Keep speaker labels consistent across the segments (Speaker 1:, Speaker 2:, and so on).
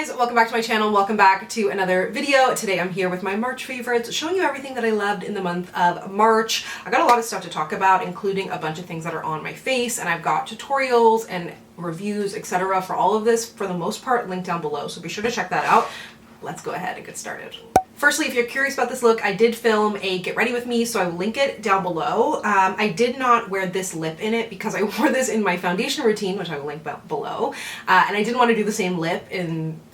Speaker 1: guys, welcome back to my channel. Welcome back to another video. Today I'm here with my March favorites, showing you everything that I loved in the month of March. I got a lot of stuff to talk about, including a bunch of things that are on my face, and I've got tutorials and reviews, etc. for all of this, for the most part, linked down below, so be sure to check that out. Let's go ahead and get started. Firstly, if you're curious about this look, I did film a get ready with me, so I will link it down below. I did not wear this lip in it because I wore this in my foundation routine, which I will link below, and I didn't want to do the same lip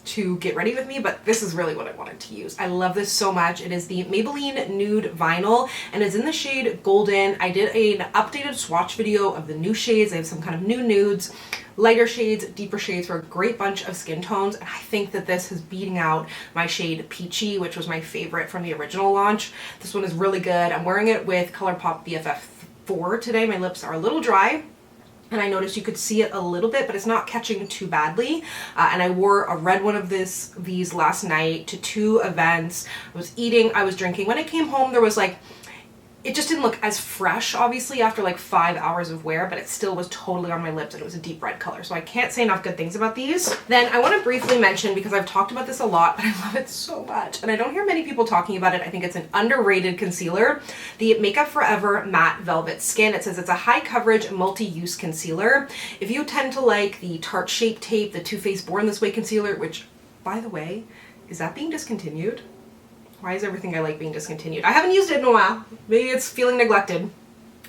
Speaker 1: to get ready with me, but this is really what I wanted to use. I love this so much. It is the Maybelline Nude Vinyl, and it's in the shade Golden. I did an updated swatch video of the new shades. I have some kind of new nudes, lighter shades, deeper shades for a great bunch of skin tones, and I think that this is beating out my shade Peachy, which was my favorite from the original launch. This one is really good. I'm wearing it with ColourPop BFF4 today. My lips are a little dry, and I noticed you could see it a little bit, but it's not catching too badly. And I wore a red one of these last night to 2 events. I was eating, I was drinking. When I came home, there was like, it just didn't look as fresh, obviously, after like 5 hours of wear, but it still was totally on my lips, and it was a deep red color. So I can't say enough good things about these. Then I want to briefly mention, because I've talked about this a lot, but I love it so much, and I don't hear many people talking about it. I think it's an underrated concealer, the Makeup Forever Matte Velvet Skin. It says it's a high coverage multi-use concealer. If you tend to like the Tarte Shape Tape, the Too Faced Born This Way concealer, which, by the way, is that being discontinued? Why is everything I like being discontinued? I haven't used it in a while. Maybe it's feeling neglected.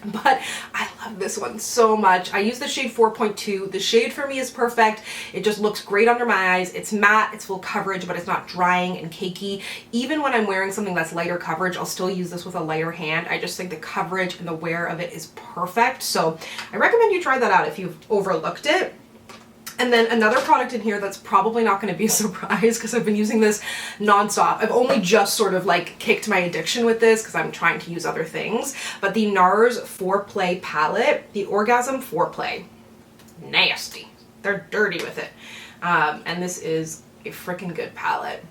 Speaker 1: But I love this one so much. I use the shade 4.2. The shade for me is perfect. It just looks great under my eyes. It's matte, it's full coverage, but it's not drying and cakey. Even when I'm wearing something that's lighter coverage, I'll still use this with a lighter hand. I just think the coverage and the wear of it is perfect. So I recommend you try that out if you've overlooked it. And then another product in here that's probably not going to be a surprise because I've been using this nonstop. I've only just sort of like kicked my addiction with this because I'm trying to use other things. But the NARS Foreplay palette, the Orgasm Foreplay. Nasty. They're dirty with it. And this is a freaking good palette.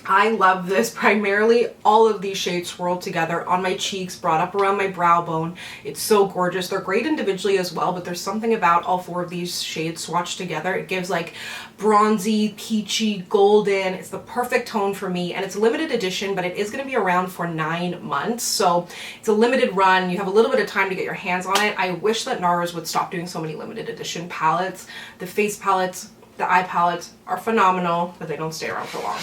Speaker 1: I love this. Primarily all of these shades swirled together on my cheeks, brought up around my brow bone. It's so gorgeous. They're great individually as well, but there's something about all 4 of these shades swatched together. It gives like bronzy, peachy, golden. It's the perfect tone for me, and it's a limited edition, but it is going to be around for 9 months. So it's a limited run. You have a little bit of time to get your hands on it. I wish that NARS would stop doing so many limited edition palettes. The face palettes, the eye palettes are phenomenal, but they don't stay around for long.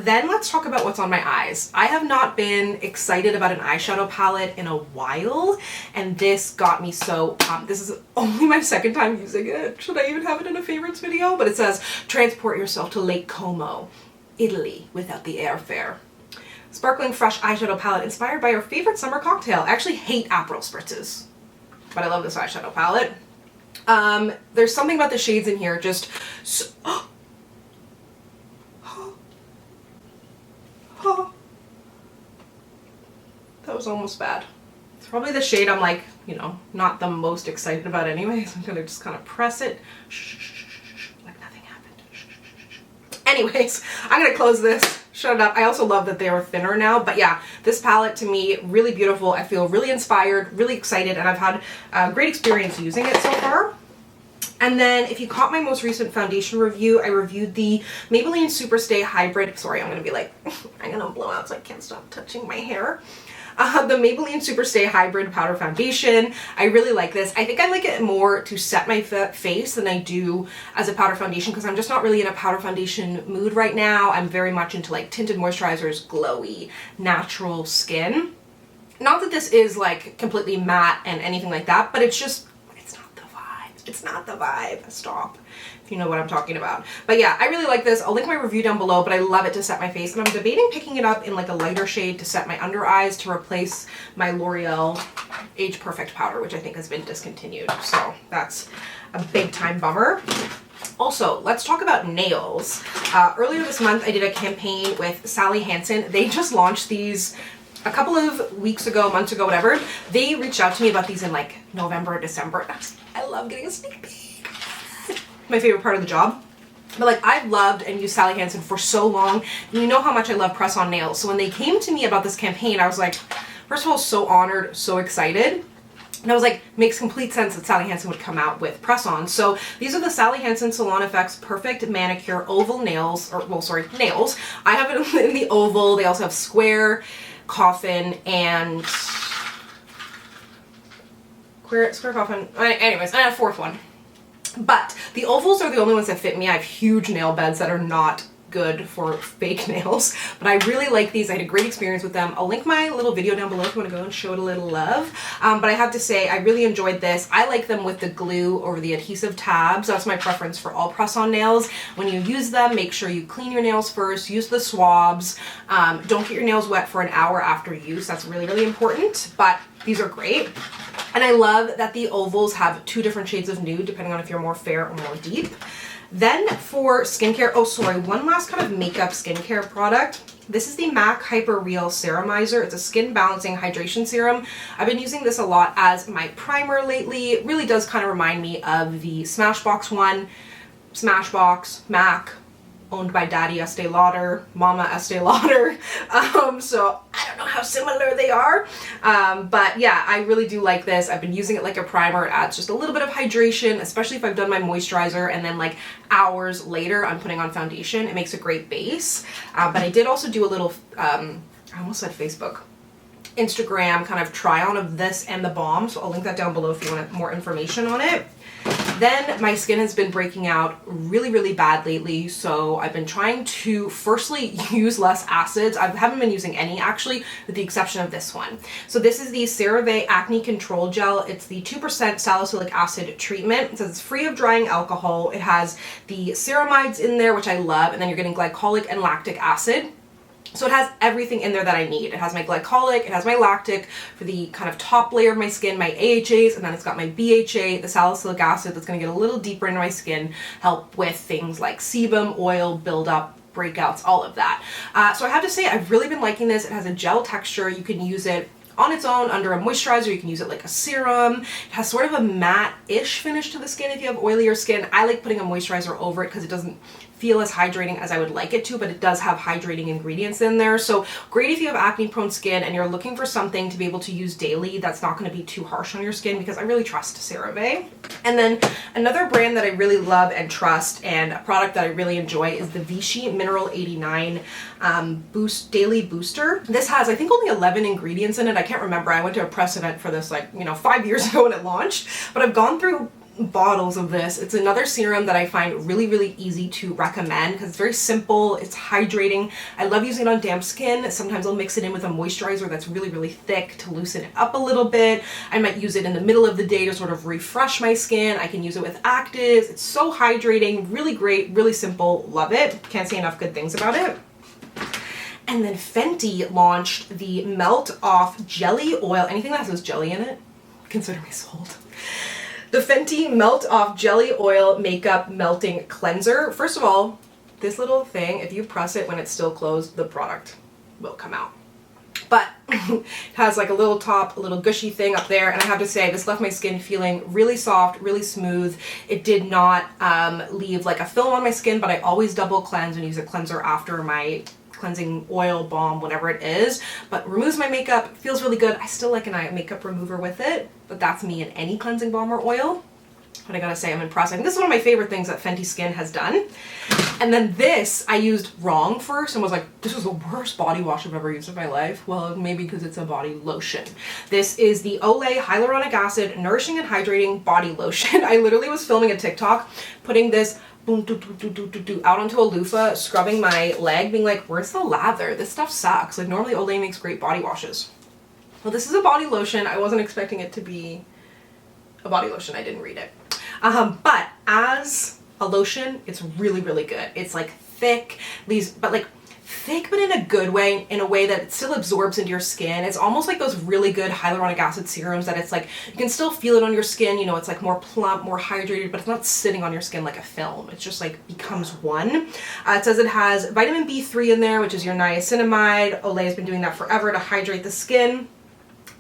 Speaker 1: Then let's talk about what's on my eyes. I have not been excited about an eyeshadow palette in a while, and this got me so pumped. This is only my 2nd time using it. Should I even have it in a favorites video? But it says, transport yourself to Lake Como, Italy, without the airfare. Sparkling fresh eyeshadow palette inspired by your favorite summer cocktail. I actually hate Aperol spritzes, but I love this eyeshadow palette. There's something about the shades in here just so, that was almost bad. It's probably the shade I'm like, you know, not the most excited about anyways. I'm gonna just kind of press it like nothing happened. Anyways, I'm gonna close this. Shut it up. I also love that they are thinner now, but yeah, this palette to me, really beautiful. I feel really inspired, really excited, and I've had a great experience using it so far. And then if you caught my most recent foundation review, I reviewed the Maybelline Superstay Hybrid. Sorry, I'm going to be like, I'm going to blow out so I can't stop touching my hair. The Maybelline Superstay Hybrid Powder Foundation. I really like this. I think I like it more to set my face than I do as a powder foundation because I'm just not really in a powder foundation mood right now. I'm very much into like tinted moisturizers, glowy, natural skin. Not that this is like completely matte and anything like that, but it's just, it's not the vibe. It's not the vibe. Stop. You know what I'm talking about. But yeah, I really like this. I'll link my review down below, but I love it to set my face, and I'm debating picking it up in like a lighter shade to set my under eyes to replace my L'Oreal Age Perfect powder, which I think has been discontinued. So that's a big time bummer. Also, let's talk about nails. Earlier this month, I did a campaign with Sally Hansen. They just launched these a couple of weeks ago, months ago, whatever. They reached out to me about these in like November or December. I love getting a sneak peek. My favorite part of the job. But like, I've loved and used Sally Hansen for so long, and you know how much I love press-on nails. So when they came to me about this campaign, I was like, first of all, so honored, so excited. And I was like, makes complete sense that Sally Hansen would come out with press-ons. So these are the Sally Hansen Salon Effects Perfect Manicure Oval Nails, or well, sorry, nails. I have it in the oval. They also have square, coffin, and square coffin. Anyways, I have a fourth one. But the ovals are the only ones that fit me. I have huge nail beds that are not good for fake nails, but I really like these. I had a great experience with them. I'll link my little video down below if you want to go and show it a little love. But I have to say, I really enjoyed this. I like them with the glue over the adhesive tabs. That's my preference for all press-on nails. When you use them, make sure you clean your nails first, use the swabs. Don't get your nails wet for an hour after use. That's really, really important, but these are great. And I love that the ovals have 2 different shades of nude, depending on if you're more fair or more deep. Then for skincare, oh sorry, one last kind of makeup skincare product. This is the MAC Hyper Real Serumizer. It's a skin balancing hydration serum. I've been using this a lot as my primer lately. It really does kind of remind me of the Smashbox one. Smashbox, MAC, owned by Daddy Estee Lauder, Mama Estee Lauder. So I don't know how similar they are. But yeah, I really do like this. I've been using it like a primer. It adds just a little bit of hydration, especially if I've done my moisturizer and then like hours later I'm putting on foundation. It makes a great base. But I did also do a little, I almost said Facebook, Instagram kind of try on of this and the balm. So I'll link that down below if you want more information on it. Then my skin has been breaking out really, really bad lately, so I've been trying to firstly use less acids. I haven't been using any actually, with the exception of this one. So this is the Cerave Acne Control Gel. It's the 2% salicylic acid treatment. It says it's free of drying alcohol. It has the ceramides in there, which I love, and then you're getting glycolic and lactic acid. So it has everything in there that I need. It has my glycolic, it has my lactic for the kind of top layer of my skin, my AHAs, and then it's got my BHA, the salicylic acid that's going to get a little deeper into my skin, help with things like sebum, oil, buildup, breakouts, all of that. So I have to say, I've really been liking this. It has a gel texture. You can use it on its own under a moisturizer. You can use it like a serum. It has sort of a matte-ish finish to the skin if you have oilier skin. I like putting a moisturizer over it because it doesn't feel as hydrating as I would like it to, but it does have hydrating ingredients in there. So great if you have acne prone skin and you're looking for something to be able to use daily that's not going to be too harsh on your skin, because I really trust Cerave. And then another brand that I really love and trust, and a product that I really enjoy, is the Vichy Mineral 89 Daily Booster. This has, I think, only 11 ingredients in it. I can't remember. I went to a press event for this 5 years ago when it launched, but I've gone through bottles of this. It's another serum that I find really, really easy to recommend because it's very simple, it's hydrating. I love using it on damp skin. Sometimes I'll mix it in with a moisturizer that's really, really thick to loosen it up a little bit. I might use it in the middle of the day to sort of refresh my skin. I can use it with actives. It's so hydrating, really great, really simple, love it. Can't say enough good things about it. And then Fenty launched the Melt Off Jelly Oil. Anything that has jelly in it, consider me sold. The Fenty Melt Off Jelly Oil Makeup Melting Cleanser. First of all, this little thing, if you press it when it's still closed, the product will come out. But it has like a little top, a little gushy thing up there, and I have to say, this left my skin feeling really soft, really smooth. It did not leave like a film on my skin, but I always double cleanse and use a cleanser after my cleansing oil, balm, whatever it is, but removes my makeup, feels really good. I still like a makeup remover with it, but that's me in any cleansing balm or oil. But I gotta say, I'm impressed. I think this is one of my favorite things that Fenty Skin has done. And then this I used wrong first and was like, this is the worst body wash I've ever used in my life. Well, maybe because it's a body lotion. This is the Olay Hyaluronic Acid Nourishing and Hydrating Body Lotion. I literally was filming a TikTok, putting this boom, out onto a loofah, scrubbing my leg, being like, where's the lather? This stuff sucks. Like, normally Olay makes great body washes. Well, this is a body lotion. I wasn't expecting it to be a body lotion. I didn't read it. But as a lotion, it's really, really good. It's like thick, thick, but in a good way, in a way that it still absorbs into your skin. It's almost like those really good hyaluronic acid serums that it's like, you can still feel it on your skin, you know, it's like more plump, more hydrated, but it's not sitting on your skin like a film. It's just like becomes one. It says it has vitamin B3 in there, which is your niacinamide. Olay has been doing that forever to hydrate the skin.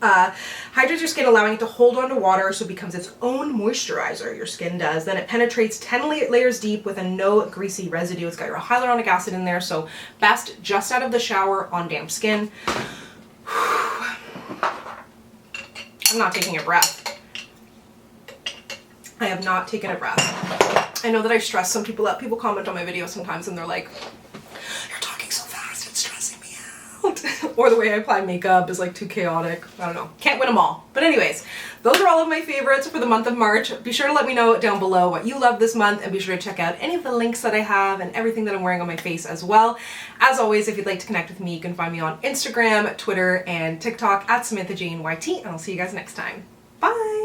Speaker 1: Hydrates your skin, allowing it to hold onto water so it becomes its own moisturizer, your skin does. Then it penetrates 10 layers deep with a no greasy residue. It's got your hyaluronic acid in there, so best just out of the shower on damp skin. I'm not taking a breath. I have not taken a breath. I know that I stress some people out. People comment on my videos sometimes and they're like, you're talking so fast, it's stressing me out. Or the way I apply makeup is like too chaotic. I don't know. Can't win them all. But anyways, those are all of my favorites for the month of March. Be sure to let me know down below what you love this month, and be sure to check out any of the links that I have and everything that I'm wearing on my face as well. As always, if you'd like to connect with me, you can find me on Instagram, Twitter, and TikTok at SamanthaJaneYT, and I'll see you guys next time. Bye!